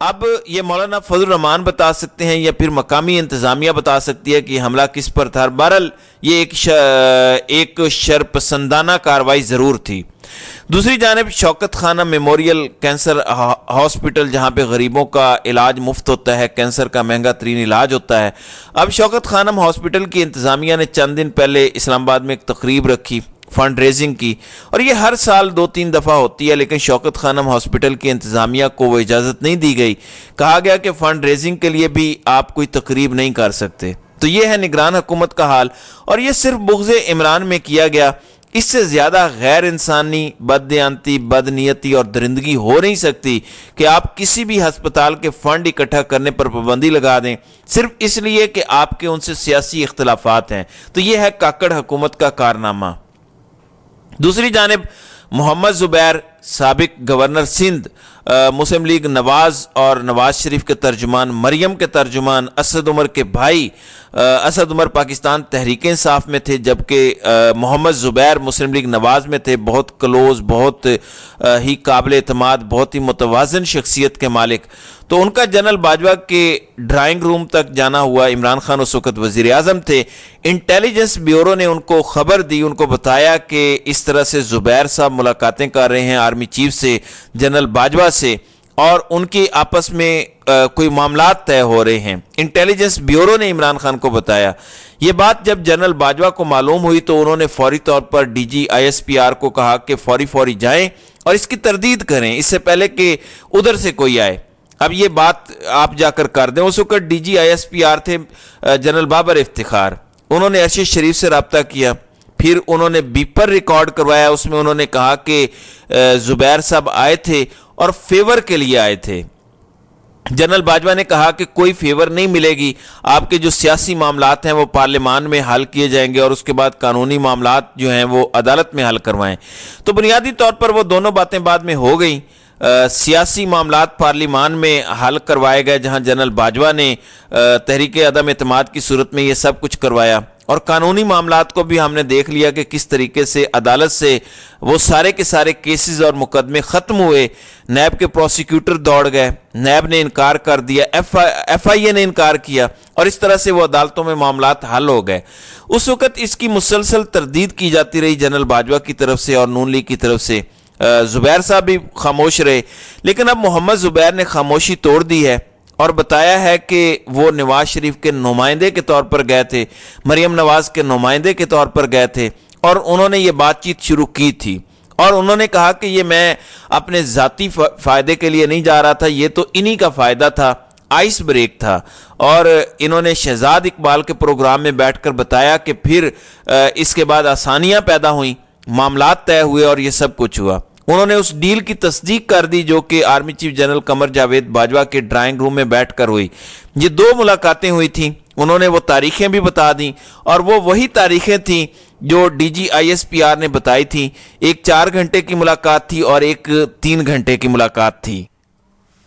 اب یہ مولانا فضل الرحمان بتا سکتے ہیں یا پھر مقامی انتظامیہ بتا سکتی ہے کہ حملہ کس پر تھا. بہرحال یہ ایک شرپسندانہ کارروائی ضرور تھی. دوسری جانب شوکت خانم میموریل کینسر ہاسپٹل جہاں پہ غریبوں کا علاج مفت ہوتا ہے, کینسر کا مہنگا ترین علاج ہوتا ہے. اب شوکت خانم ہاسپٹل کی انتظامیہ نے چند دن پہلے اسلام آباد میں ایک تقریب رکھی فنڈ ریزنگ کی, اور یہ ہر سال 2-3 دفعہ ہوتی ہے, لیکن شوکت خانم ہاسپٹل کی انتظامیہ کو وہ اجازت نہیں دی گئی. کہا گیا کہ فنڈ ریزنگ کے لیے بھی آپ کوئی تقریب نہیں کر سکتے. تو یہ ہے نگران حکومت کا حال, اور یہ صرف بغض عمران میں کیا گیا. اس سے زیادہ غیر انسانی, بددیانتی, بدنیتی اور درندگی ہو نہیں سکتی کہ آپ کسی بھی ہسپتال کے فنڈ اکٹھا کرنے پر پابندی لگا دیں صرف اس لیے کہ آپ کے ان سے سیاسی اختلافات ہیں. تو یہ ہے کاکڑ حکومت کا کارنامہ. دوسری جانب محمد زبیر سابق گورنر سندھ, مسلم لیگ نواز اور نواز شریف کے ترجمان, مریم کے ترجمان, اسد عمر کے بھائی. اسد عمر پاکستان تحریک انصاف میں تھے, جبکہ محمد زبیر مسلم لیگ نواز میں تھے. بہت کلوز, بہت ہی قابل اعتماد, بہت ہی متوازن شخصیت کے مالک. تو ان کا جنرل باجوہ کے ڈرائنگ روم تک جانا ہوا. عمران خان اس وقت وزیر اعظم تھے. انٹیلیجنس بیورو نے ان کو خبر دی, ان کو بتایا کہ اس طرح سے زبیر صاحب ملاقاتیں کر رہے ہیں آرمی چیف سے, جنرل باجوہ سے, اور ان کی آپس میں کوئی معاملات طے ہو رہے ہیں. انٹیلیجنس بیورو نے عمران خان کو بتایا. یہ بات جب جنرل باجوہ کو معلوم ہوئی تو انہوں نے فوری طور پر ڈی جی ISPR کو کہا کہ فوری جائیں اور اس کی تردید کریں اس سے پہلے کہ ادھر سے کوئی آئے. اب یہ بات آپ جا کر دیں. اس وقت ڈی جی ISPR تھے جنرل بابر افتخار. انہوں نے ارشد شریف سے رابطہ کیا, پھر انہوں نے بیپر ریکارڈ کروایا. اس میں انہوں نے کہا کہ زبیر صاحب آئے تھے اور فیور کے لیے آئے تھے. جنرل باجوہ نے کہا کہ کوئی فیور نہیں ملے گی, آپ کے جو سیاسی معاملات ہیں وہ پارلیمان میں حل کیے جائیں گے اور اس کے بعد قانونی معاملات جو ہیں وہ عدالت میں حل کروائیں. تو بنیادی طور پر وہ دونوں باتیں بعد میں ہو گئیں. سیاسی معاملات پارلیمان میں حل کروائے گئے, جہاں جنرل باجوہ نے تحریک عدم اعتماد کی صورت میں یہ سب کچھ کروایا, اور قانونی معاملات کو بھی ہم نے دیکھ لیا کہ کس طریقے سے عدالت سے وہ سارے کے سارے کیسز اور مقدمے ختم ہوئے. نیب کے پروسیکیوٹر دوڑ گئے, نیب نے انکار کر دیا, FIA نے انکار کیا, اور اس طرح سے وہ عدالتوں میں معاملات حل ہو گئے. اس وقت اس کی مسلسل تردید کی جاتی رہی جنرل باجوہ کی طرف سے اور نون لیگ کی طرف سے. زبیر صاحب بھی خاموش رہے, لیکن اب محمد زبیر نے خاموشی توڑ دی ہے اور بتایا ہے کہ وہ نواز شریف کے نمائندے کے طور پر گئے تھے, مریم نواز کے نمائندے کے طور پر گئے تھے, اور انہوں نے یہ بات چیت شروع کی تھی. اور انہوں نے کہا کہ یہ میں اپنے ذاتی فائدے کے لیے نہیں جا رہا تھا, یہ تو انہی کا فائدہ تھا, آئس بریک تھا. اور انہوں نے شہزاد اقبال کے پروگرام میں بیٹھ کر بتایا کہ پھر اس کے بعد آسانیاں پیدا ہوئیں, معاملات طے ہوئے اور یہ سب کچھ ہوا. انہوں نے اس ڈیل کی تصدیق کر دی جو کہ army chief general Qamar Javed Bajwa کے ڈرائنگ روم میں بیٹھ کر ہوئی. یہ 2 ملاقاتیں ہوئی تھیں. انہوں نے وہ تاریخیں بھی بتا دیں, اور وہ وہی تاریخیں تھیں جو ڈی جی ISPR نے بتائی تھیں. ایک 4 گھنٹے کی ملاقات تھی اور ایک 3 گھنٹے کی ملاقات تھی.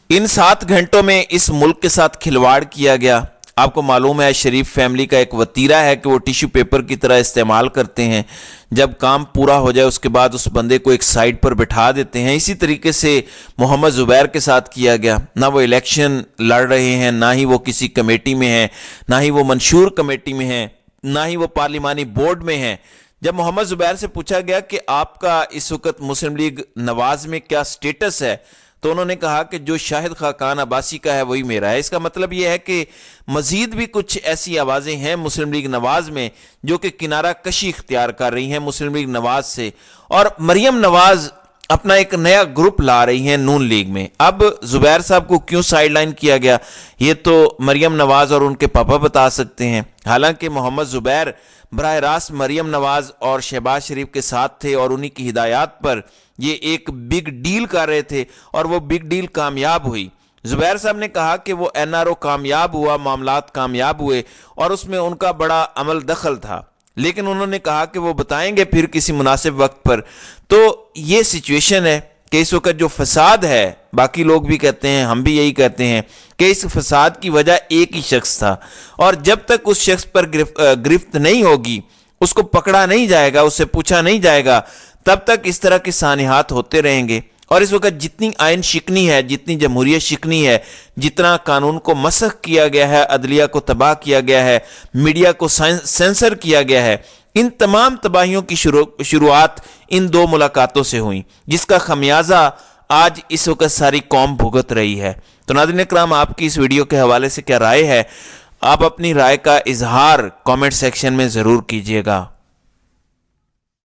ان 7 گھنٹوں میں اس ملک کے ساتھ کھلواڑ کیا گیا. آپ کو معلوم ہے شریف فیملی کا ایک وتیرہ ہے کہ وہ ٹیشو پیپر کی طرح استعمال کرتے ہیں, جب کام پورا ہو جائے اس کے بعد اس بندے کو ایک سائڈ پر بٹھا دیتے ہیں. اسی طریقے سے محمد زبیر کے ساتھ کیا گیا. نہ وہ الیکشن لڑ رہے ہیں, نہ ہی وہ کسی کمیٹی میں ہیں, نہ ہی وہ منشور کمیٹی میں ہیں, نہ ہی وہ پارلیمانی بورڈ میں ہیں. جب محمد زبیر سے پوچھا گیا کہ آپ کا اس وقت مسلم لیگ نواز میں کیا سٹیٹس ہے, تو انہوں نے کہا کہ جو شاہد خاقان عباسی کا ہے وہی میرا ہے. اس کا مطلب یہ ہے کہ مزید بھی کچھ ایسی آوازیں ہیں مسلم لیگ نواز میں جو کہ کنارہ کشی اختیار کر رہی ہیں مسلم لیگ نواز سے, اور مریم نواز اپنا ایک نیا گروپ لا رہی ہیں نون لیگ میں. اب زبیر صاحب کو کیوں سائیڈ لائن کیا گیا یہ تو مریم نواز اور ان کے پاپا بتا سکتے ہیں. حالانکہ محمد زبیر براہ راست مریم نواز اور شہباز شریف کے ساتھ تھے اور انہی کی ہدایات پر یہ ایک بگ ڈیل کر رہے تھے, اور وہ بگ ڈیل کامیاب ہوئی. زبیر صاحب نے کہا کہ وہ NRO کامیاب ہوا, معاملات کامیاب ہوئے, اور اس میں ان کا بڑا عمل دخل تھا, لیکن انہوں نے کہا کہ وہ بتائیں گے پھر کسی مناسب وقت پر. تو یہ سچویشن ہے کہ اس وقت جو فساد ہے, باقی لوگ بھی کہتے ہیں, ہم بھی یہی کہتے ہیں کہ اس فساد کی وجہ ایک ہی شخص تھا, اور جب تک اس شخص پر گرفت نہیں ہوگی, اس کو پکڑا نہیں جائے گا, اس سے پوچھا نہیں جائے گا, تب تک اس طرح کے سانحات ہوتے رہیں گے. اور اس وقت جتنی آئین شکنی ہے، جتنی جمہوریت شکنی ہے، جتنا قانون کو مسخ کیا گیا ہے، عدلیہ کو تباہ کیا گیا ہے، میڈیا کو سینسر کیا گیا ہے، ان تمام تباہیوں کی شروعات ان دو ملاقاتوں سے ہوئیں، جس کا خمیازہ آج اس وقت ساری قوم بھگت رہی ہے۔ تو ناظرین اکرام، آپ کی اس ویڈیو کے حوالے سے کیا رائے ہے؟ آپ اپنی رائے کا اظہار کامنٹ سیکشن میں ضرور کیجیے گا۔